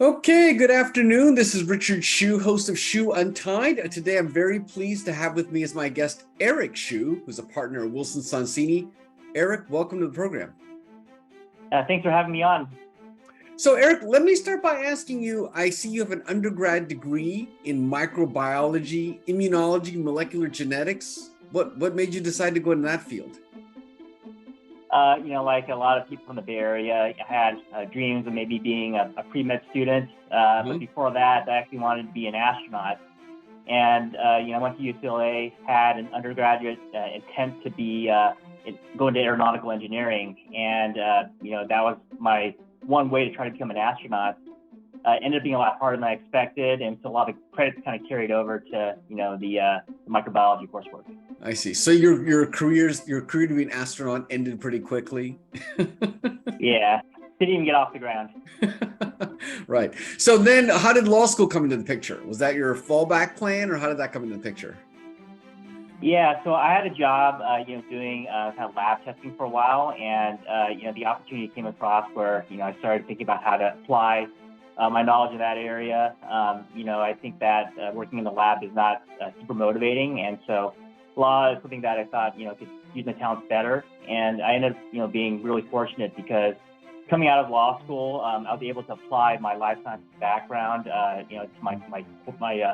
Okay, good afternoon. This is Richard Hsu, host of Hsu Untied. Today I'm very pleased to have with me as my guest Eric Hsu, who's a partner at Wilson Sonsini. Eric, welcome to the program. Thanks for having me on. So Eric, let me start by asking you, I see you have an undergrad degree in microbiology, immunology, molecular genetics. What made you decide to go into that field? Like a lot of people in the Bay Area, I had dreams of maybe being a pre-med student. But before that, I actually wanted to be an astronaut. And, I went to UCLA, had an undergraduate intent to be go into aeronautical engineering. And, that was my one way to try to become an astronaut. Ended up being a lot harder than I expected. And so a lot of credits kind of carried over to, the microbiology coursework. I see. So your career to be an astronaut ended pretty quickly. Yeah, didn't even get off the ground. Right. So then how did law school come into the picture? Was that your fallback plan, or how did that come into the picture? Yeah, so I had a job, doing kind of lab testing for a while, and the opportunity came across where I started thinking about how to apply my knowledge in that area. I think that working in the lab is not super motivating, and so law is something that I thought could use my talents better. And I ended up being really fortunate because coming out of law school, I was able to apply my life sciences background to my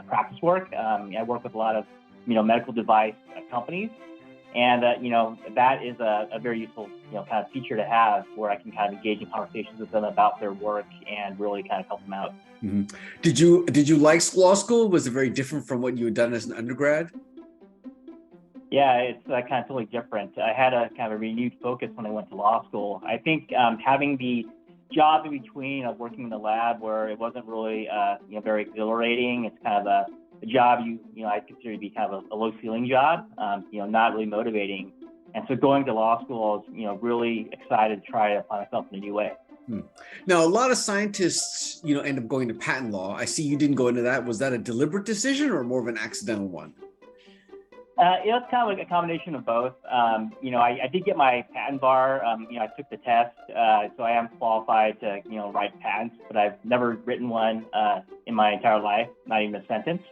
practice work. I work with a lot of medical device companies, and that is a very useful kind of feature to have, where I can kind of engage in conversations with them about their work and really kind of help them out. Mm-hmm. Did you like law school? Was it very different from what you had done as an undergrad? Yeah, it's kind of totally different. I had a kind of a renewed focus when I went to law school. I think having the job in between of working in the lab, where it wasn't really very exhilarating. It's kind of a job I consider to be kind of a low ceiling job, not really motivating. And so going to law school, I was really excited to try to apply myself in a new way. Now, a lot of scientists, end up going to patent law. I see you didn't go into that. Was that a deliberate decision or more of an accidental one? It was kind of like a combination of both. I did get my patent bar. I took the test, so I am qualified to, write patents, but I've never written one in my entire life, not even a sentence.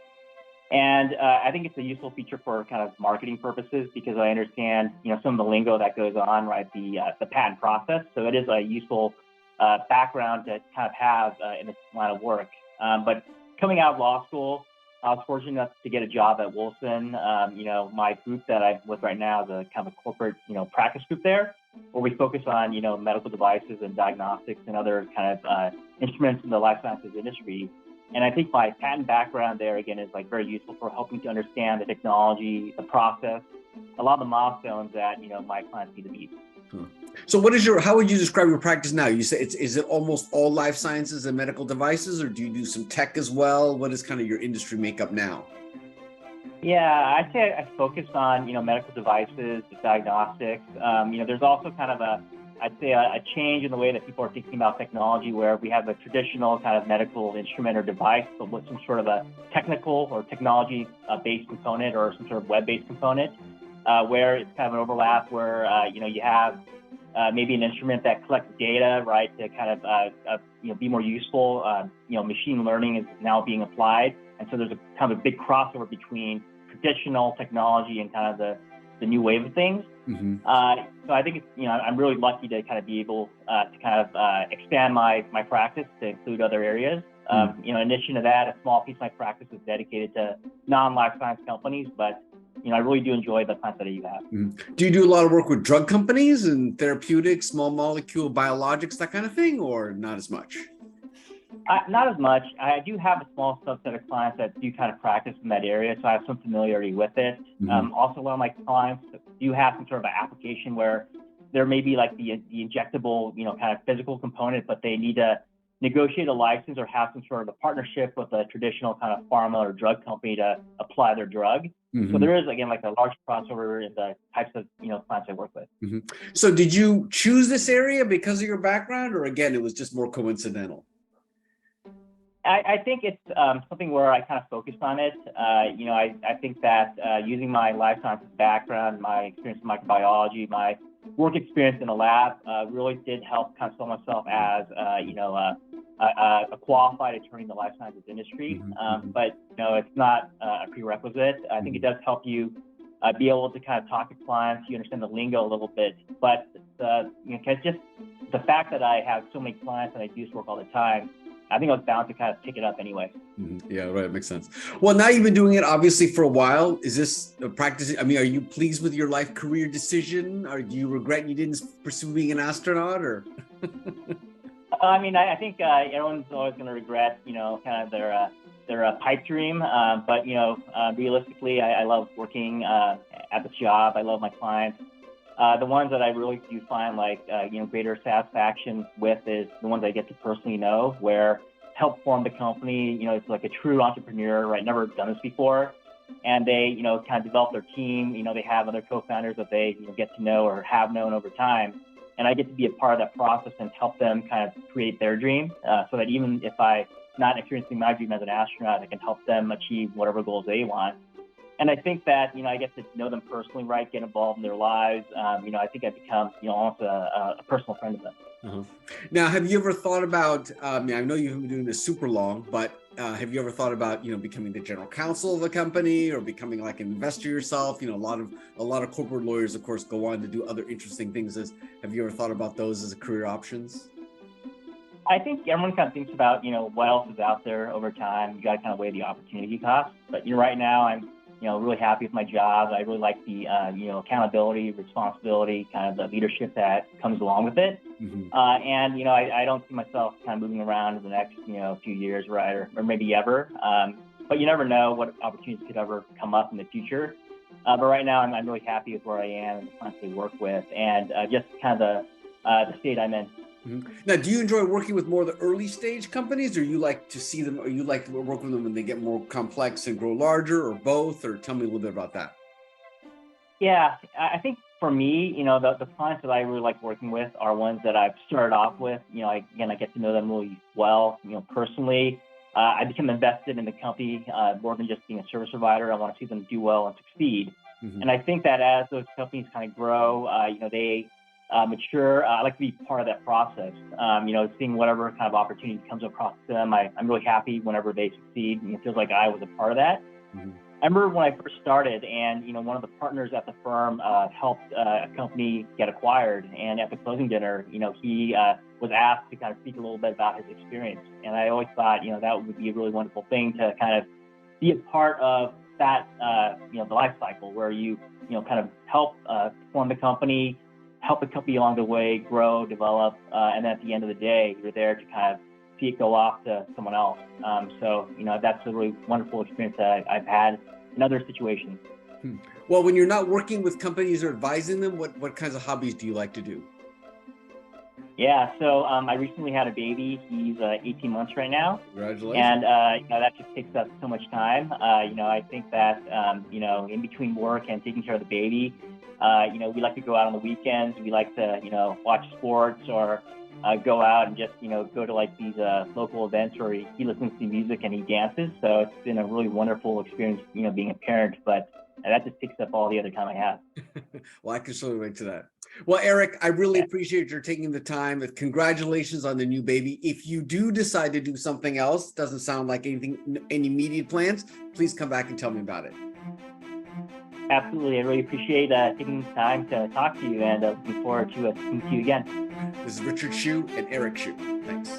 And I think it's a useful feature for kind of marketing purposes, because I understand, some of the lingo that goes on, right, the patent process. So it is a useful background to kind of have in this line of work. But coming out of law school, I was fortunate enough to get a job at Wilson. My group that I'm with right now is a kind of a corporate, practice group there, where we focus on, medical devices and diagnostics and other kind of instruments in the life sciences industry. And I think my patent background there, again, is like very useful for helping to understand the technology, the process, a lot of the milestones that, my clients need to meet. So how would you describe your practice now? You say is it almost all life sciences and medical devices, or do you do some tech as well? What is kind of your industry makeup now? Yeah, I'd say I focus on, medical devices, diagnostics. There's also kind of a change in the way that people are thinking about technology, where we have a traditional kind of medical instrument or device, but with some sort of a technical or technology-based component or some sort of web-based component, where it's kind of an overlap where, you have maybe an instrument that collects data, right, to kind of, be more useful. Machine learning is now being applied. And so there's a kind of a big crossover between traditional technology and kind of the new wave of things. Mm-hmm. So I think it's, I'm really lucky to kind of be able to kind of expand my practice to include other areas. In addition to that, a small piece of my practice is dedicated to non-life science companies, but I really do enjoy the clients that you have. Mm-hmm. Do you do a lot of work with drug companies and therapeutics, small molecule, biologics, that kind of thing, or not as much? Not as much. I do have a small subset of clients that do kind of practice in that area, so I have some familiarity with it. Mm-hmm. Also, a lot of my clients do have some sort of an application where there may be like the injectable, kind of physical component, but they need to negotiate a license or have some sort of a partnership with a traditional kind of pharma or drug company to apply their drug. Mm-hmm. So there is, again, like a large crossover in the types of, clients I work with. Mm-hmm. So did you choose this area because of your background, or again, it was just more coincidental? I think it's something where I kind of focused on it. I think that using my life sciences background, my experience in microbiology, my work experience in a lab really did help kind of sell myself as, a qualified attorney in the life sciences industry. But it's not a prerequisite. I think it does help you be able to kind of talk to clients. You understand the lingo a little bit, but just the fact that I have so many clients and I do this work all the time, I think I was bound to kind of pick it up anyway. Yeah, right. Makes sense. Well, now you've been doing it obviously for a while. Is this a practice? I mean, are you pleased with your life career decision, or do you regret you didn't pursue being an astronaut? Or I mean, I think everyone's always going to regret, kind of their pipe dream. But realistically, I love working at the job. I love my clients. The ones that I really do find greater satisfaction with is the ones I get to personally know, where help form the company. It's like a true entrepreneur, right? Never done this before. And they, kind of develop their team. They have other co-founders that they get to know or have known over time. And I get to be a part of that process and help them kind of create their dream, so that even if I'm not experiencing my dream as an astronaut, I can help them achieve whatever goals they want. And I think that, I get to know them personally, right? Get involved in their lives. I think I've become, almost a personal friend of them. Now, have you ever thought about, I know you've been doing this super long, but have you ever thought about, becoming the general counsel of a company or becoming like an investor yourself? A lot of corporate lawyers, of course, go on to do other interesting things. Have you ever thought about those as career options? I think everyone kind of thinks about, what else is out there over time. You got to kind of weigh the opportunity cost. But, right now I'm, really happy with my job. I really like the, accountability, responsibility, kind of the leadership that comes along with it. And, I don't see myself kind of moving around in the next, few years, right? Or maybe ever. But you never know what opportunities could ever come up in the future. But right now I'm really happy with where I am and the clients I work with and just kind of the state I'm in. Now, do you enjoy working with more of the early stage companies, or you like to see them, or you like to work with them when they get more complex and grow larger, or both? Or tell me a little bit about that. Yeah, I think for me, the clients that I really like working with are ones that I've started off with. I get to know them really well, personally. I become invested in the company more than just being a service provider. I want to see them do well and succeed. And I think that as those companies kind of grow, they mature. I like to be part of that process. Seeing whatever kind of opportunity comes across them. I'm really happy whenever they succeed, and it feels like I was a part of that. I remember when I first started, and one of the partners at the firm helped a company get acquired, and at the closing dinner, he was asked to kind of speak a little bit about his experience, and I always thought, that would be a really wonderful thing to kind of be a part of that, the life cycle where you, kind of help form the company, help the company along the way grow, develop, and then at the end of the day, you're there to kind of see it go off to someone else. So, that's a really wonderful experience that I've had in other situations. Well, when you're not working with companies or advising them, what kinds of hobbies do you like to do? Yeah, so I recently had a baby. He's 18 months right now. Congratulations. And, that just takes up so much time. I think that, in between work and taking care of the baby, we like to go out on the weekends. We like to, watch sports or go out and just, go to like these local events where he listens to music and he dances. So it's been a really wonderful experience, being a parent, but that just takes up all the other time I have. Well, I can certainly relate to that. Well, Eric, I really appreciate your taking the time. Congratulations on the new baby. If you do decide to do something else, doesn't sound like any immediate plans, please come back and tell me about it. Absolutely. I really appreciate taking the time to talk to you, and looking forward to speaking to you again. This is Richard Hsu and Eric Hsu. Thanks.